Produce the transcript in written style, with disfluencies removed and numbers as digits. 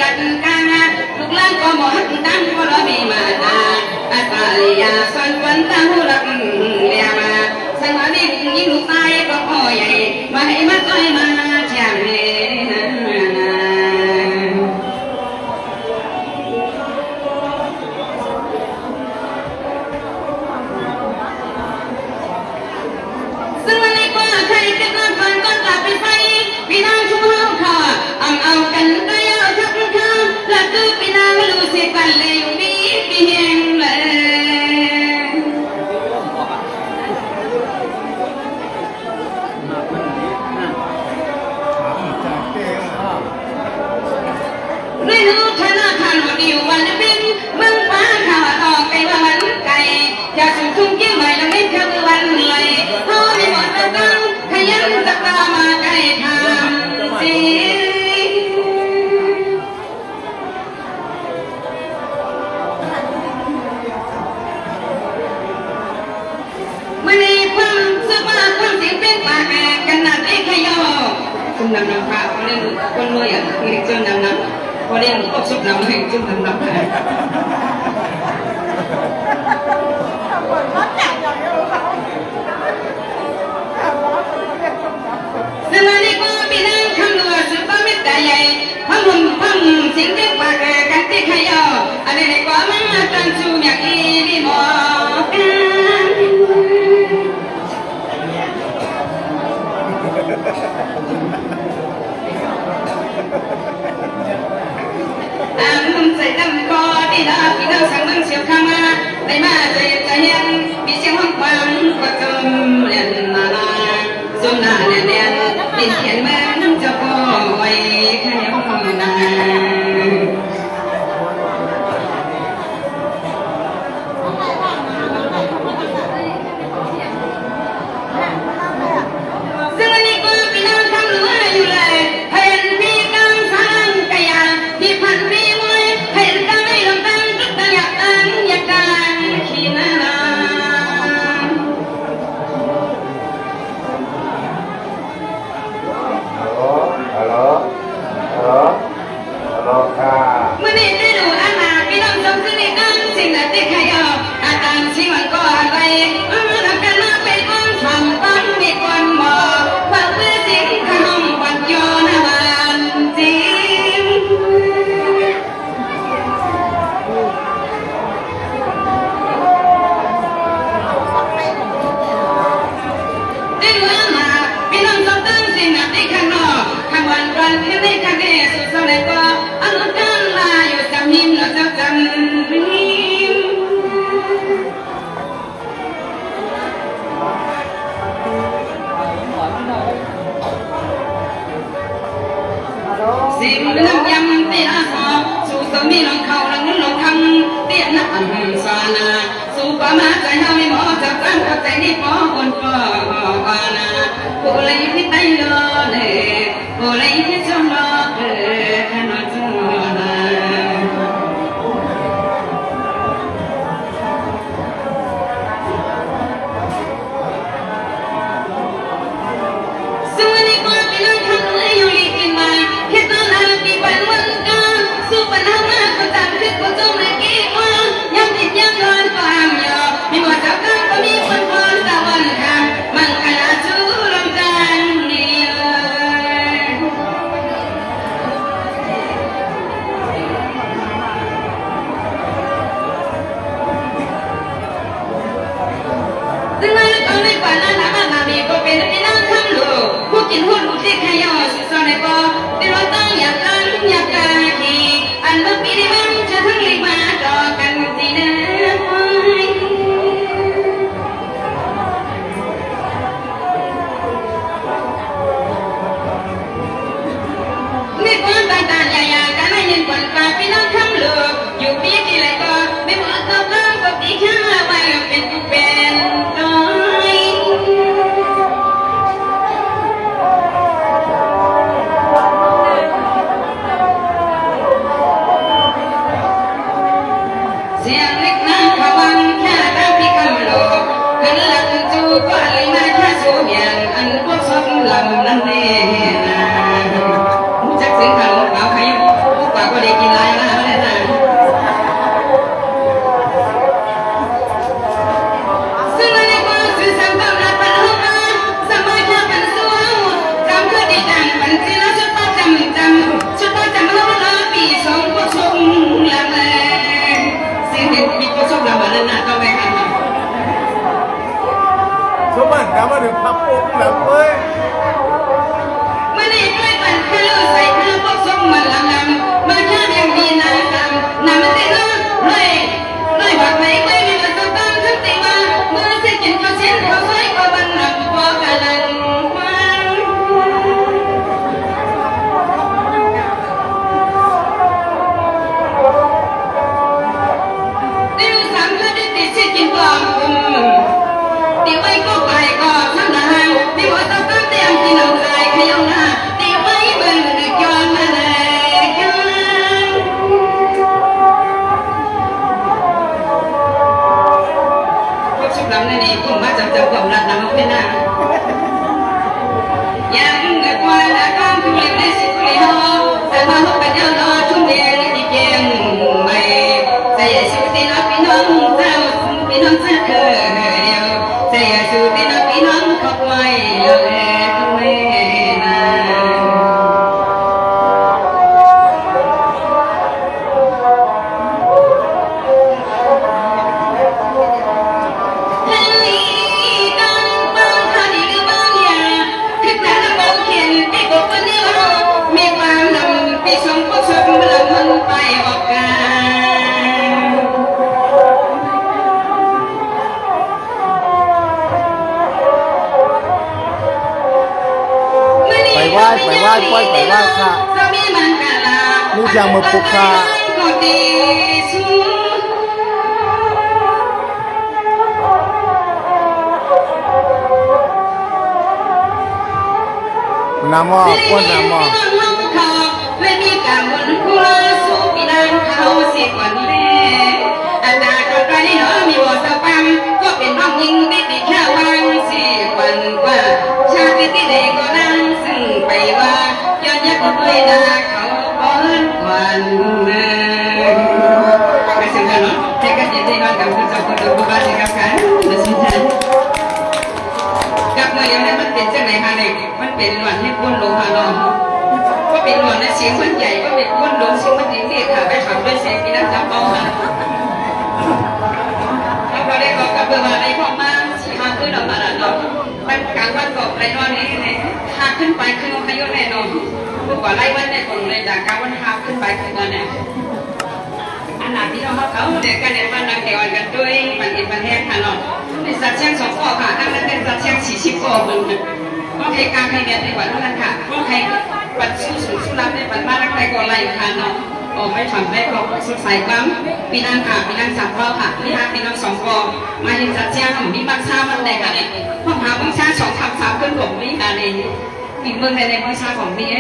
กันกาลูกหลานก็หมดตั้งก็รอมีมาตาอาตาลียาสันวันตาหูรักเลียมาสังวารียิงลูกตายก็พ่อใหญ่มาให้มาต้อยมาเชียงเลยซึ่งวันนี้ก็ใครจะกลับบ้านก็กลับไปไฟพี่น้องชุ่มห้าวข่าวเอากันก็ยาวทักข้าวและคือพี่น้องรู้สึกกันเลยอยู่ดีพี่แห้งเลยไม่รู้ชนะขนาดอยู่วันเป็นมึงป้าข่าวต่อไปว่ามันไก่อยากสุ่มทุ่งเกี่ยวใหม่แล้วไม่เท่าวันเลยเขาไม่หมดตะกังขยันตะกามาไก่ทำสิมันในความสุภาพความเสียงเป็นปากกันหนักไอ้ขยอคุณนำน้ำผ้าคนเล่นคนรวยอ่ะเรียกจนนำน้ำคนเล่นก็สุดนำให้จนนำน้ำผ้าสมัยนี้ก็ปีนั้นคำลัวสุดก็ไม่แต่ใหญ่พังหุ่นพังเสียงเป็นปากกันที่ขยออะไรในก็มันตันชูอยากอีดีหมอใส่ดำก็ดีนะพี่น้องสั่งบังเสียวข้ามาได้มาใจใจเย็นมีเสียงห้องความก็จมเรียนนานาจมหน้าเนียนดินเขียนแม่น้ำจะพอไว้แค่ห้องนาซึ่งวันนี้ก็พี่น้องทำหรือว่าอยู่เลยเห็นพี่กำสังกายาพี่พันพี่มวยเห็นตั้งให้ลำตั้งทุกตั้งอยากตั้งอยากดังขี้นานาฮัลโหลค่ะเมื่อนี้ได้ดูอาณาพี่น้องทำซึ่งในการสิ่งนั้นที่ใครเอาอาการสิ่งมันก็อะไรทำกันมาเป็นคนทำบ้างมีคนบอกว่าเพื่อสิ่งทำปัญญาณมันจริงได้ดูอาณาพี่น้องทำตั้งสิ่งนั้นที่ข้างนอกข้างวันวันที่ในข้างในสุดสลายก็อันกันลาอยู่จำนิ่มแล้วจำนิ่มสิ่งน้ำยำเตี้ยสอบสู่สมีลงเขาลังลงคำเตี้ยนักอันสานาสู่ป่ามาใจเฮาไม่หมอจับตั้งกับใจนี่ปอบนปอนาผู้เลยที่ไตโลเลผู้เลยที่จงรอขนมจงรอซึ่งวันนี้ก็เป็นเรื่องทำเลยอยู่ลีกินมาแค่ตอนนั้นปีวันวันกันสู้ปัญหามากก็ตามคือกูจงเลยกี่วันยังติดยังนอนก็ห้ามยอมมีหมดเจ้าข้างก็มีคนพรตะวันข้างมันขนาดชูลมจันนี่เลยซึ่งวันนี้ก็ไม่กว่านั้นนะมามีก็เป็นพี่น้องคำหลวงผู้กินหุ้นผู้ที่ขยอสุดสนก็ที่เราต้องอยากกันอยากกันที่อันเมื่อปีนี้มันจะทั้งลีมาต่อกันสินะนี่ก็ต่างๆอย่ากันให้เงินกว่าปากพี่น้องคำหลวงอยู่ปีที่ไรก็ไม่เหมือนตัวก็ก็ปีข้าไว้เป็นผู้เป็นต้อย บ้านค่ะลูกยังมาปลุกค่ะน้ำหม้อก้นน้ำหม้อและมีการบนกุลาสุปีนางเขาเสียกว่านี้อันดาก็ได้เนาะมีวอสปัมก็เป็นน้องยิงติดแค่วางเสียกวันกว่าชาติที่เด็กก็นั่งซึ่งไปว่าย้อนยักษ์ด้วยดาเขาป้อนกวันไม่สำคัญเนาะแต่ก็จะได้นอนกับคุณสาวคนดูบ้านในกับกันไม่สำคัญกับเมื่อยังนั้นมันเป็นจังไหนฮะเนี่ยมันเป็นหลวนให้พ้นลงฮะเนาะก็เป็นหลวนและเสียงมันใหญ่ก็เป็นพ้นลงเสียงมันดีเรียกค่ะไปขับด้วยเสียงพี่นักจับเอาฮะแล้วก็ได้บอกกับเบอร์มาในพ่อมาสี่ห้าขึ้นออกมาแล้วเนาะมันกลางวันก็ไรนอนนี้เลยหาขึ้นไปขึ้นพายุแน่นอนผู้ก่อไล่วันเนี่ยคนเลยจากกลางวันหาขึ้นไปขึ้นมาเนี่ยอันนั้นที่เราเขาเด็กกันเนี่ยมันนักเทวันกันด้วยปันอินปันแห้งค่ะเนาะในสัตว์เชียงสองข้อค่ะนั่งนั่งเป็นสัตว์เชียง40ข้อมึงก็ใครกลางใครเรียนในวันนั้นค่ะก็ใครปัดสู้สูงสู้รับในปัดมานักใครก็ไล่ค่ะเนาะโอ้ไม่ทำได้ก็สดใสความปีนังค่ะปีนังสับข้อค่ะนี่ฮะปีนังสองข้อมาเห็นสัตว์เชียงมีบางชามันได้กันเนี่ยพวกหาบางชาสองทำสามขึ้นผมนี่กันเองอีกเมืองในบางชาของพี่เ